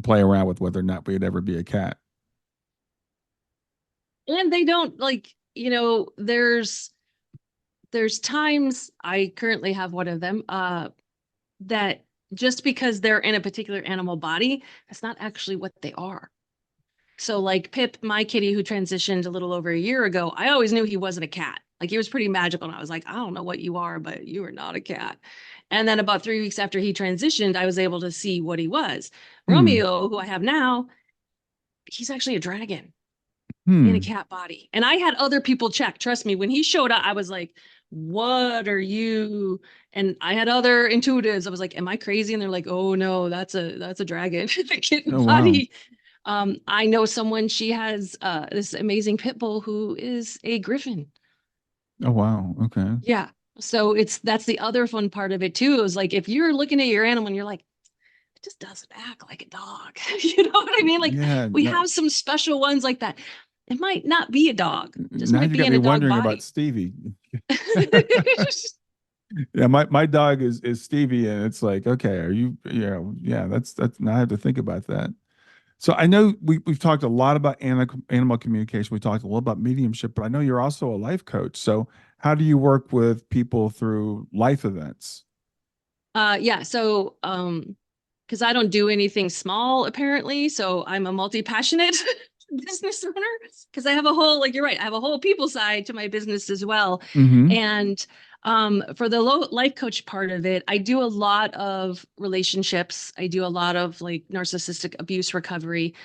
play around with whether or not we'd ever be a cat. And they don't like, there's times I currently have one of them that just because they're in a particular animal body, that's not actually what they are. So like Pip, my kitty who transitioned a little over a year ago, I always knew he wasn't a cat. Like he was pretty magical. And I was like, I don't know what you are, but you are not a cat. And then about 3 weeks after he transitioned, I was able to see what he was. Hmm. Romeo, who I have now, he's actually a dragon in a Hmm. cat body. And I had other people check. Trust me, when he showed up, I was like, what are you? And I had other intuitives. I was like, am I crazy? And they're like, oh no, that's a dragon, the kitten Oh wow. body. I know someone, she has this amazing pit bull who is a griffin. Oh, wow. Okay. Yeah. So that's the other fun part of it too, is like if you're looking at your animal and you're like, it just doesn't act like a dog. You know what I mean? Like Yeah. we No, have some special ones like that. It might not be a dog, just now might you be got in me a dog wondering about body. Stevie. Yeah, my dog is Stevie, and it's like, okay, are you, yeah, that's now I have to think about that. So I know we've talked a lot about animal communication. We talked a little about mediumship, but I know you're also a life coach. So how do you work with people through life events? Yeah, so because I don't do anything small apparently, so I'm a multi-passionate business owner because I have a whole, like you're right, I have a whole people side to my business as well. Mm-hmm. And for the life coach part of it, I do a lot of relationships. I do a lot of like narcissistic abuse recovery,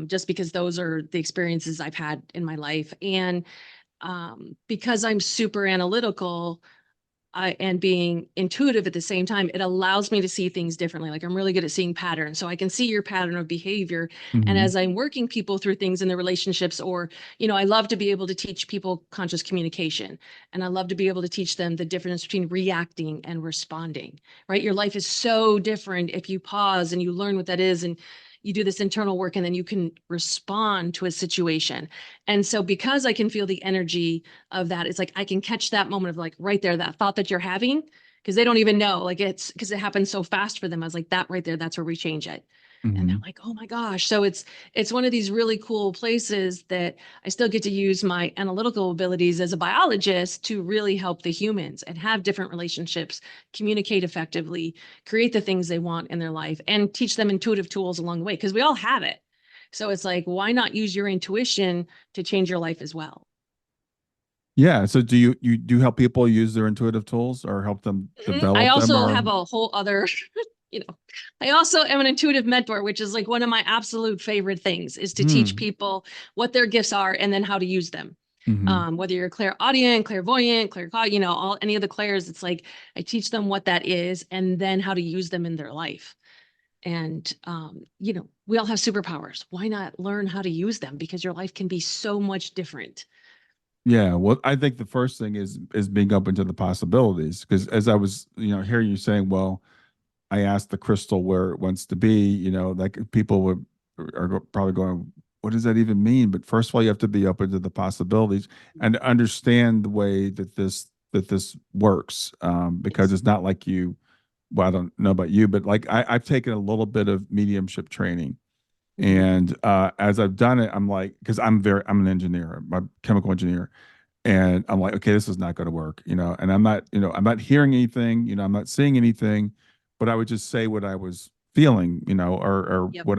just because those are the experiences I've had in my life. And because I'm super analytical, and being intuitive at the same time, it allows me to see things differently. Like I'm really good at seeing patterns. So I can see your pattern of behavior. And Mm-hmm. as I'm working people through things in their relationships, or, I love to be able to teach people conscious communication. And I love to be able to teach them the difference between reacting and responding, right? Your life is so different if you pause and you learn what that is. And you do this internal work, and then you can respond to a situation. And so, because I can feel the energy of that, it's like I can catch that moment of like right there, that thought that you're having, because they don't even know, like it's because it happens so fast for them. I was like, that right there, that's where we change it. And they're Mm-hmm. like, oh my gosh. So it's one of these really cool places that I still get to use my analytical abilities as a biologist to really help the humans and have different relationships, communicate effectively, create the things they want in their life, and teach them intuitive tools along the way, because we all have it. So it's like, why not use your intuition to change your life as well? Yeah. So do you do help people use their intuitive tools or help them I develop them also or have a whole other, you know, I also am an intuitive mentor, which is like one of my absolute favorite things, is to teach hmm. people what their gifts are and then how to use them. Mm-hmm. Whether you're clairaudient, clairvoyant, claircog, all any of the clairs, it's like I teach them what that is and then how to use them in their life. And we all have superpowers. Why not learn how to use them? Because your life can be so much different. Yeah, well, I think the first thing is being open to the possibilities. Because as I was, hearing you saying, well, I asked the crystal where it wants to be, like people probably going, what does that even mean? But first of all, you have to be open to the possibilities and understand the way that this works, because Yes. it's not like you. Well, I don't know about you, but like I've taken a little bit of mediumship training, Mhm. and as I've done it, I'm like, because I'm an engineer, I'm a chemical engineer, and I'm like, okay, this is not going to work, and I'm not hearing anything, I'm not seeing anything, but I would just say what I was feeling, or Yep. what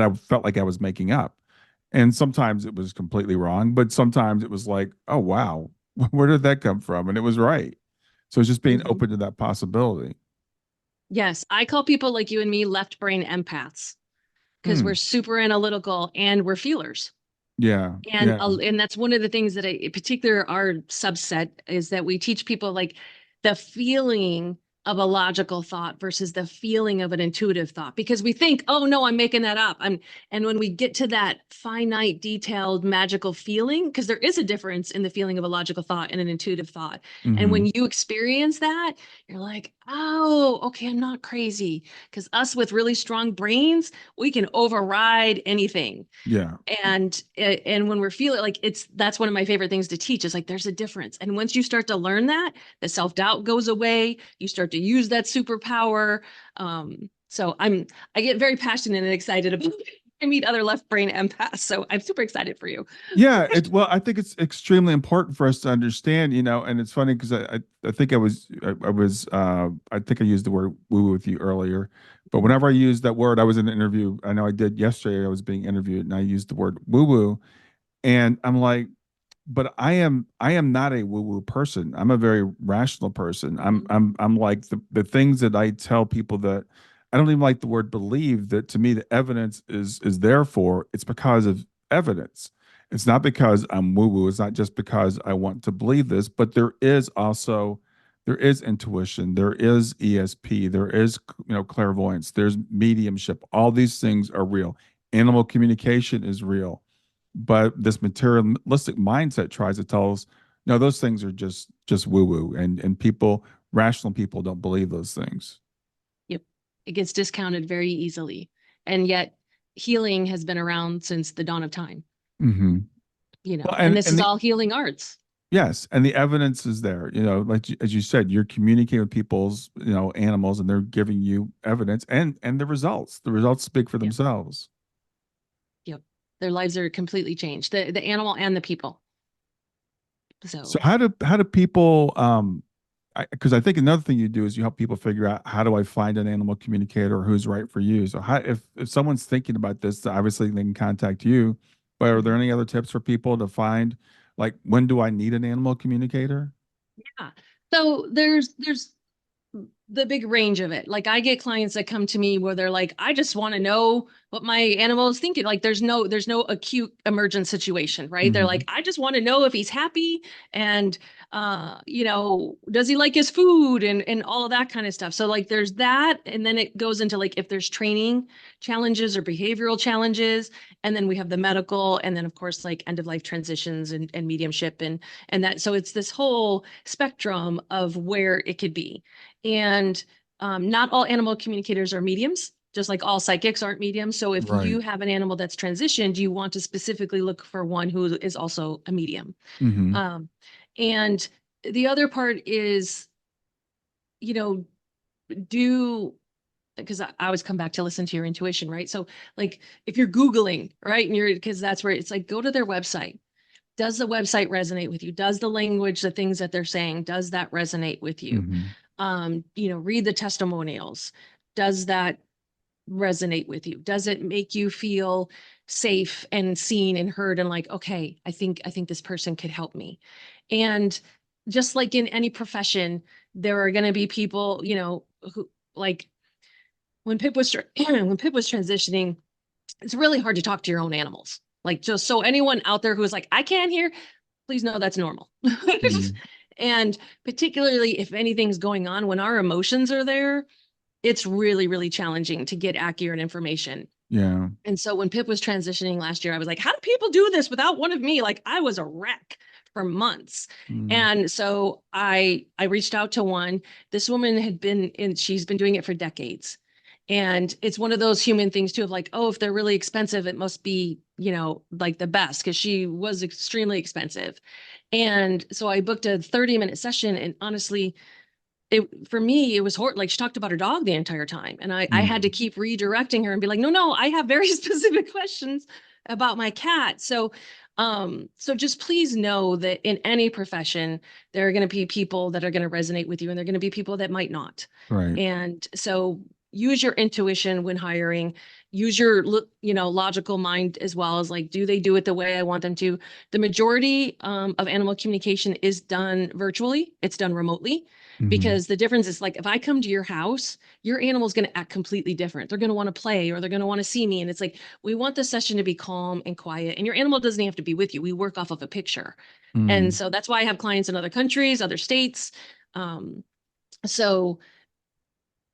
I felt like I was making up. And sometimes it was completely wrong, but sometimes it was like, oh wow, where did that come from? And it was right. So it's just being Mhm. open to that possibility. Yes, I call people like you and me left brain empaths because we're Hmm. super analytical and we're feelers. Yeah. And Yeah. and that's one of the things that in particular our subset is that we teach people like the feeling of a logical thought versus the feeling of an intuitive thought, because we think, oh no, I'm making that up. And when we get to that finite, detailed, magical feeling, because there is a difference in the feeling of a logical thought and an intuitive thought. And Hmm. when you experience that, you're like, oh, okay, I'm not crazy. Because us with really strong brains, we can override anything. Yeah. And when we're feeling like, that's one of my favorite things to teach, is like there's a difference. And once you start to learn that, the self-doubt goes away, you start to use that superpower. So I get very passionate and excited about I meet other left brain empaths, so I'm super excited for you. Yeah, well, I think it's extremely important for us to understand, and it's funny because I think I think I used the word woo with you earlier, but whenever I use that word, I was in an interview. I know I did yesterday. I was being interviewed, and I used the word woo woo, and I'm like, but I am not a woo woo person. I'm a very rational person. I'm Mhm. I'm I'm like the things that I tell people that I don't even like the word believe, that to me the evidence is there for. It's because of evidence. It's not because I'm woo woo. It's not just because I want to believe this, but there is intuition, there is ESP, there is clairvoyance, there's mediumship. All these things are real. Animal communication is real, but this materialistic mindset tries to tell us, No, those things are just woo woo, and people, rational people, don't believe those things. Yep. It gets discounted very easily. And yet healing has been around since the dawn of time, Hmm. Well, and this and is the all healing arts. yes, and the evidence is there. As you said, you're communicating with people's, animals, and they're giving you evidence and the results. The results speak for Yep. themselves. Yep. Their lives are completely changed. The animal and the people. So So how do people because I think another thing you do is you help people figure out, how do I find an animal communicator, or who's right for you. So how, if someone's thinking about this, obviously they can contact you. But are there mhm. any other tips for people to find, like, when do I need an animal communicator? Yeah. So there's the big range of it. Like I get clients that come to me where they're like, I just want to know what my animal is thinking. Like there's no acute emergent situation, right? They're Hmm. like, I just want to know if he's happy and does he like his food and all of that kind of stuff. So like there's that. And then it goes into like if there's training challenges or behavioral challenges. And then we have the medical, and then of course like end of life transitions and mediumship and that. So it's this whole spectrum of where it could be. And not all animal communicators are mediums, just like all psychics aren't mediums. So if Right. you have an animal that's transitioned, you want to specifically look for one who is also a medium. Hmm. Um, and the other part is, you know, do because I always come back to listen to your intuition, right? So, like, if you're Googling, right, and you're because that's where it's like, go to their website. Does the website resonate with you? Does the language, the things that they're saying, does that resonate with you? Hmm. Read the testimonials. Does that resonate with you? Does it make you feel safe and seen and heard and like, okay, I think this person could help me. And just like in any profession, there are going to be people, who like when Pip was when Pip was transitioning, it's really hard to talk to your own animals. Like just so anyone out there who is like, I can't hear, please know that's normal. Hmm. And particularly if anything's going on when our emotions are there, it's really, really challenging to get accurate information. Yeah. And so when Pip was transitioning last year, I was like, how do people do this without one of me? Like I was a wreck for months. Mm. And so I reached out to one. This woman had been in, she's been doing it for decades. And it's one of those human things too of like, oh, if they're really expensive, it must be, like the best because she was extremely expensive. And so I booked a 30-minute session. And honestly, for me it was hard. Like she talked about her dog the entire time, and I had to Mm. keep redirecting her and be like, no, I have very specific questions about my cat. So just please know that in any profession there are going to be people that are going to resonate with you, and there are going to be people that might not. Right. And so use your intuition when hiring. Use your logical mind as well, as like, do they do it the way I want them to? The majority of animal communication is done virtually. It's done remotely, Hmm. because the difference is like if I come to your house, your animal's going to act completely different. They're going to want to play or they're going to want to see me. And it's like, we want the session to be calm and quiet. And your animal doesn't have to be with you. We work off of a picture. And Mm. so that's why I have clients in other countries, other states. Um, so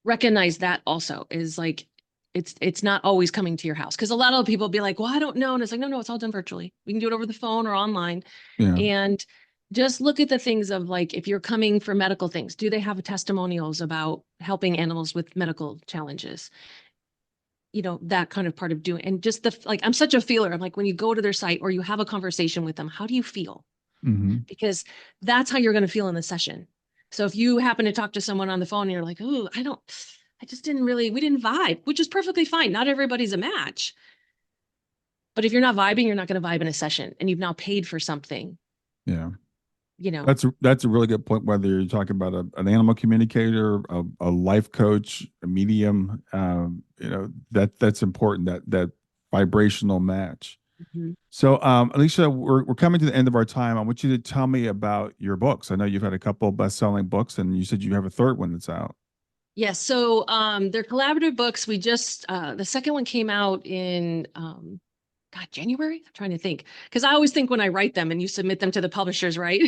recognize that also is like, it's not always coming to your house, because a lot of people be like, well, I don't know. And it's like, no, it's all done virtually. We can do it over the phone or online. Yeah. And just look at the things of like, if you're coming for medical things, do they have testimonials about helping animals with medical challenges? That kind of part of doing, and just like, I'm such a feeler. I'm like, when you go to their site or you have a conversation with them, how do you feel? Hmm. Because that's how you're going to feel in the session. So if you happen to talk to someone on the phone and you're like, oh, I just didn't really, we didn't vibe, which is perfectly fine. Not everybody's a match. But if you're not vibing, you're not going to vibe in a session, and you've now paid for something, Yeah. you know. That's a really good point. Whether you're talking about an animal communicator, a life coach, a medium, that's important. That vibrational match. Mhm. So, Alicia, we're coming to the end of our time. I want you to tell me about your books. I know you've had a couple best-selling books, and you said you have a third one that's out. Yes. So they're collaborative books. We just the second one came out in God, January. I'm trying to think, because I always think when I write them and you submit them to the publishers, right?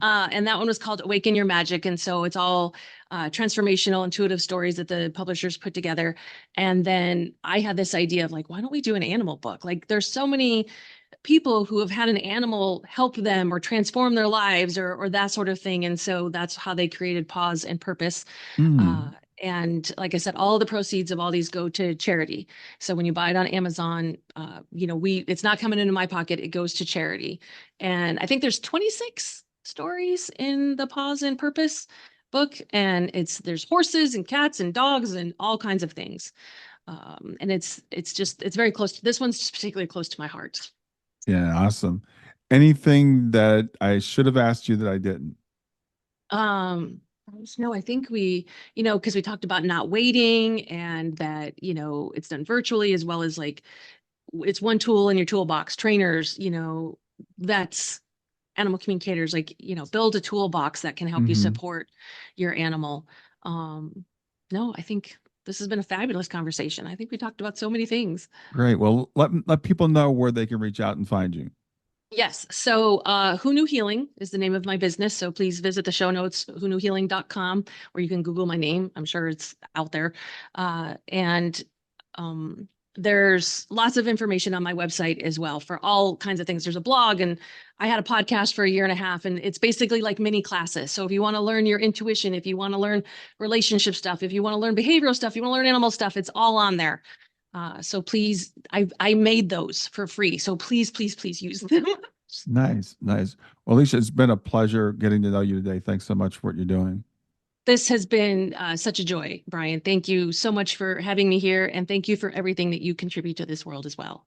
And that one was called Awaken Your Magic, and so it's all transformational, intuitive stories that the publishers put together. And then I had this idea of like, why don't we do an animal book? Like, there's so many people who have had an animal help them or transform their lives or that sort of thing. And so that's how they created Pause and Purpose. Uh, Mm. and like I said, all the proceeds of all these go to charity. So when you buy it on Amazon, it's not coming into my pocket. It goes to charity. And I think there's 26 stories in the Pause and Purpose book, and there's horses and cats and dogs and all kinds of things. And it's very close to this one's just particularly close to my heart. Yeah, awesome. Anything that I should have asked you that I didn't? Um, no, I think because we talked about not waiting and that, it's done virtually as well as like it's one tool in your toolbox. Trainers, that's animal communicators, like, build a toolbox that can help you Hmm. support your animal. No, I think this has been a fabulous conversation. I think we talked about so many things. Great. Well, let people know where they can reach out and find you. Yes. So, Who Knew Healing is the name of my business. So please visit the show notes, whoknewhealing.com, or you can Google my name. I'm sure it's out there. And there's lots of information on my website as well for all kinds of things. There's a blog, and I had a podcast for a year and a half, and it's basically like mini classes. So if you want to learn your intuition, if you want to learn relationship stuff, if you want to learn behavioral stuff, you want to learn animal stuff, it's all on there. So please, I made those for free. So please, please, please use them. Nice, nice. Well, Alicia, it's been a pleasure getting to know you today. Thanks so much for what you're doing. This has been such a joy, Brian. Thank you so much for having me here, and thank you for everything that you contribute to this world as well.